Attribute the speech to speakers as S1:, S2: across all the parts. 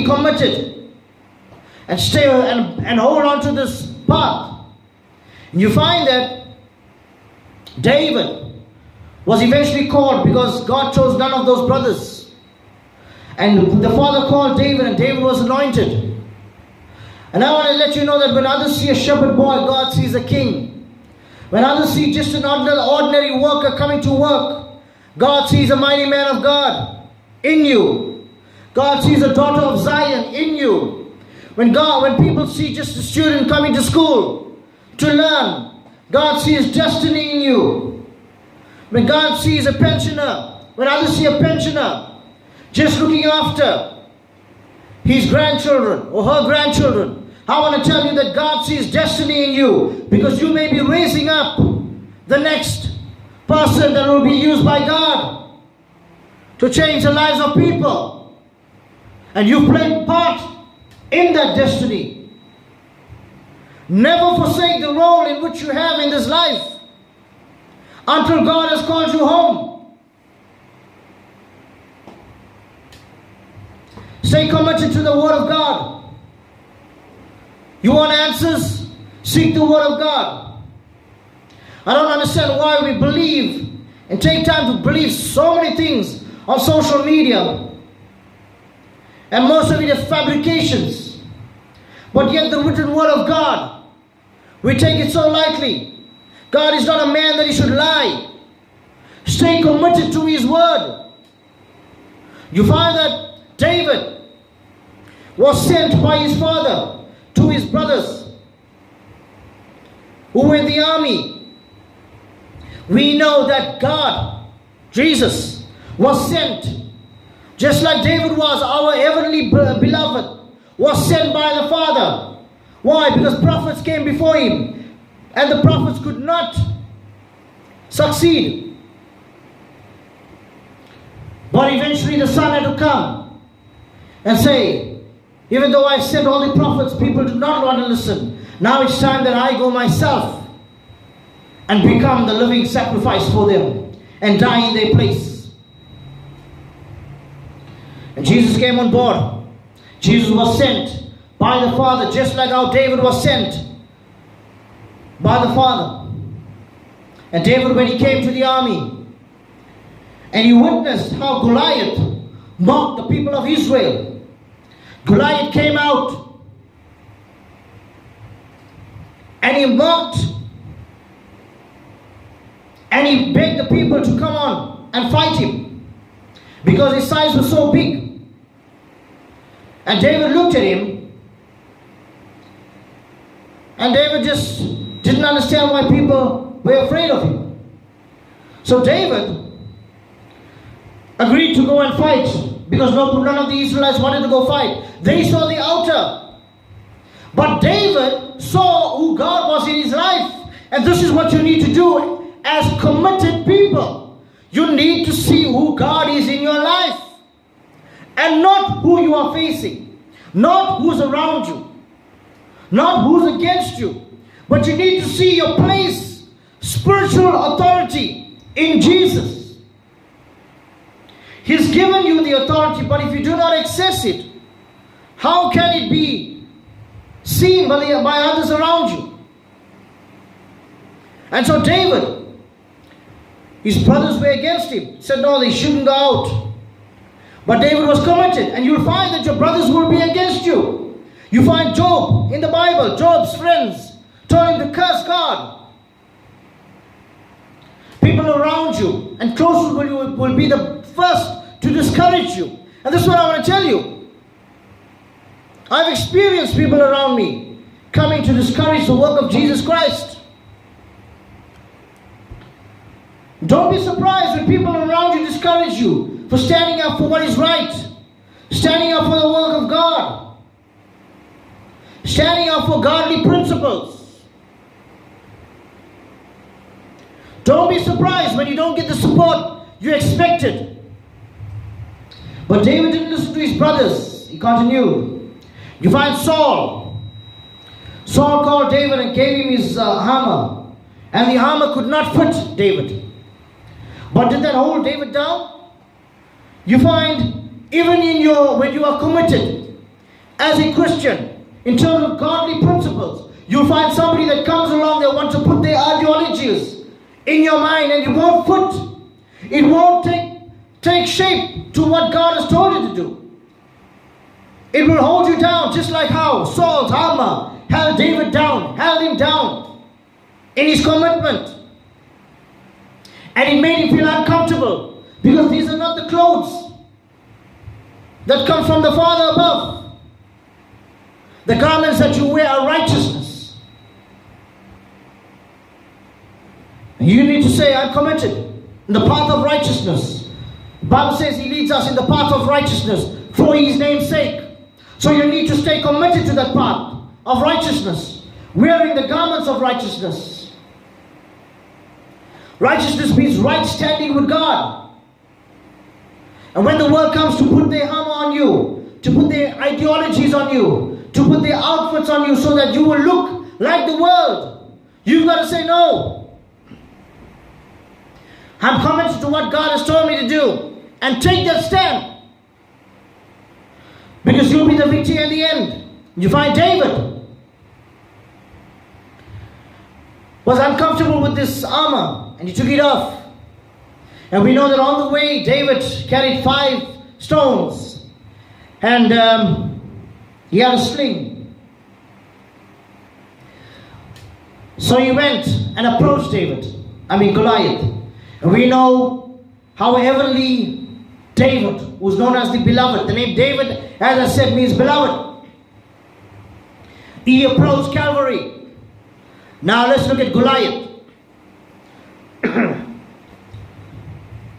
S1: committed and stay and hold on to this path. And you find that David was eventually called because God chose none of those brothers. And the father called David, and David was anointed. And I want to let you know that when others see a shepherd boy, God sees a king. When others see just an ordinary worker coming to work, God sees a mighty man of God in you. God sees a daughter of Zion in you. When people see just a student coming to school to learn, God sees destiny in you. When God sees a pensioner, when others see a pensioner just looking after his grandchildren or her grandchildren, I want to tell you that God sees destiny in you, because you may be raising up the next person that will be used by God to change the lives of people. And you played part in that destiny. Never forsake the role in which you have in this life until God has called you home. Stay committed to the Word of God. You want answers? Seek the Word of God. I don't understand why we believe and take time to believe so many things on social media. And most of it is fabrications. But yet the written Word of God, we take it so lightly. God is not a man that he should lie. Stay committed to his Word. You find that David was sent by his father to his brothers who were in the army. We know that God, Jesus, was sent, just like David was, our heavenly beloved, was sent by the Father. Why? Because prophets came before him, and the prophets could not succeed. But eventually the Son had to come and say, even though I've sent all the prophets, people do not want to listen. Now it's time that I go myself and become the living sacrifice for them and die in their place. And Jesus came on board. Jesus was sent by the Father, just like how David was sent by the Father. And David, when he came to the army, and he witnessed how Goliath mocked the people of Israel. Goliath came out and he mocked and he begged the people to come on and fight him because his size was so big. And David looked at him, and David just didn't understand why people were afraid of him. So David agreed to go and fight, because none of the Israelites wanted to go fight. They saw the outer. But David saw who God was in his life. And this is what you need to do as committed people. You need to see who God is in your life. And not who you are facing. Not who's around you. Not who's against you. But you need to see your place, spiritual authority in Jesus. He's given you the authority, but if you do not access it, how can it be seen by others around you? And so David, his brothers were against him, said no, they shouldn't go out. But David was committed, and you'll find that your brothers will be against you. You find Job in the Bible. Job's friends told him to curse God. People around you and closest will be the first to discourage you. And this is what I want to tell you. I've experienced people around me coming to discourage the work of Jesus Christ. Don't be surprised when people around you discourage you for standing up for what is right, standing up for the work of God, standing up for godly principles. Don't be surprised when you don't get the support you expected. But David didn't listen to his brothers. He continued. You find Saul. Saul called David and gave him his hammer. And the hammer could not fit David. But did that hold David down? You find even when you are committed, as a Christian, in terms of godly principles, you'll find somebody that comes along that wants to put their ideologies in your mind, and it won't take shape to what God has told you to do. It will hold you down, just like how Saul's armor held him down in his commitment. And it made him feel uncomfortable, because these are not the clothes that come from the Father above. The garments that you wear are righteousness. And you need to say, I'm committed in the path of righteousness. The Bible says He leads us in the path of righteousness for His name's sake. So you need to stay committed to that path of righteousness, wearing the garments of righteousness. Righteousness means right standing with God. And when the world comes to put their armor on you, to put their ideologies on you, to put their outfits on you so that you will look like the world, you've got to say no. I'm committed to what God has told me to do, and take that stand, because you'll be the victor at the end. You find David was uncomfortable with this armor, and he took it off. And we know that on the way, David carried 5 stones, and he had a sling. So he went and approached Goliath. And we know how heavenly David, who's known as the beloved. The name David, as I said, means beloved. He approached Calvary. Now let's look at Goliath.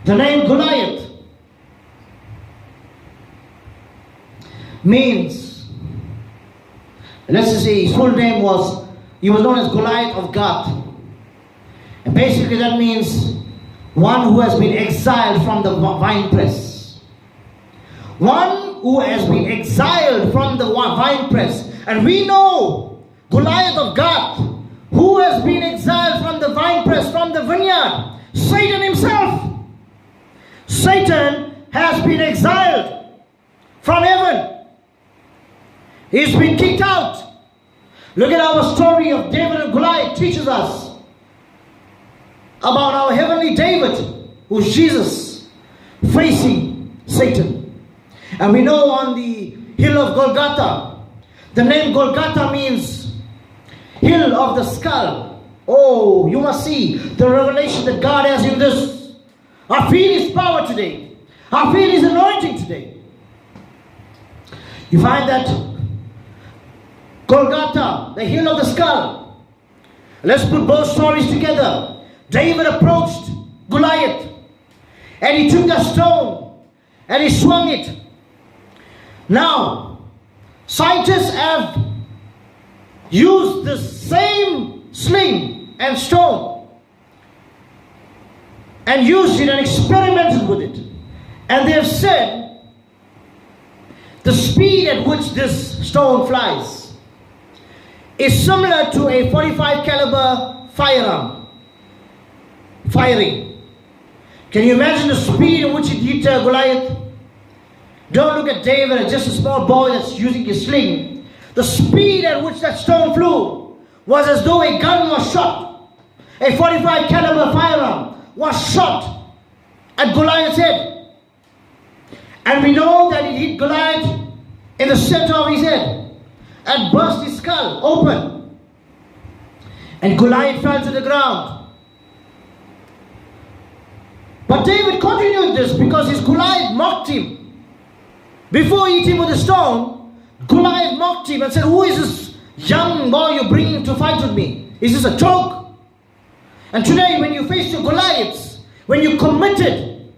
S1: The name Goliath means, let's just say his full name was, he was known as Goliath of Gath. And basically that means one who has been exiled from the winepress. One who has been exiled from the winepress. And we know Goliath of Gath, who has been exiled from the winepress, from the vineyard. Satan himself. Satan has been exiled from heaven. He's been kicked out. Look at our story of David and Goliath. Teaches us about our heavenly David, who's Jesus, facing Satan. And we know on the hill of Golgotha, the name Golgotha means hill of the skull. Oh, you must see the revelation that God has in this. I feel His power today. I feel His anointing today. You find that Golgotha, the hill of the skull. Let's put both stories together. David approached Goliath, and he took the stone and he swung it. Now, scientists have used the same sling and stone and used it and experimented with it. And they have said the speed at which this stone flies is similar to a 45 caliber firearm firing. Can you imagine the speed at which it hit Goliath? Don't look at David as just a small boy that's using his sling. The speed at which that stone flew was as though a gun was shot. A 45 caliber firearm was shot at Goliath's head. And we know that it hit Goliath in the center of his head and burst his skull open. And Goliath fell to the ground. But David continued this because his Goliath mocked him. Before he hit him with a stone, Goliath mocked him and said, "Who is this young boy you're bringing to fight with me? Is this a joke?" And today, when you face your Goliaths, when you're committed,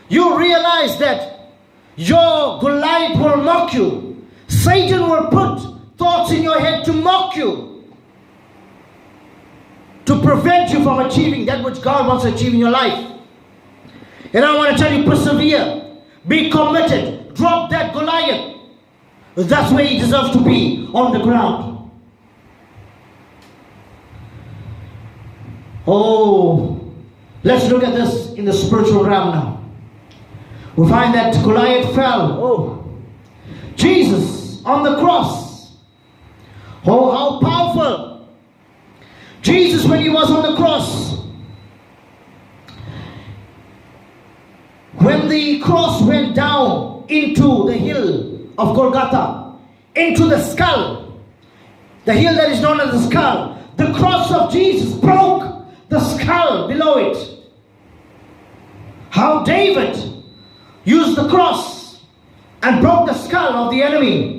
S1: you realize that your Goliath will mock you. Satan will put thoughts in your head to mock you, to prevent you from achieving that which God wants to achieve in your life. And I want to tell you, persevere, be committed, drop that Goliath. That's where he deserves to be, on the ground. Oh, let's look at this in the spiritual realm now. We find that Goliath fell. Oh, Jesus on the cross. Oh, how powerful. Jesus, when he was on the cross, when the cross went down into the hill of Golgotha, into the skull, the hill that is known as the skull, the cross of Jesus broke the skull below it. How David used the cross and broke the skull of the enemy.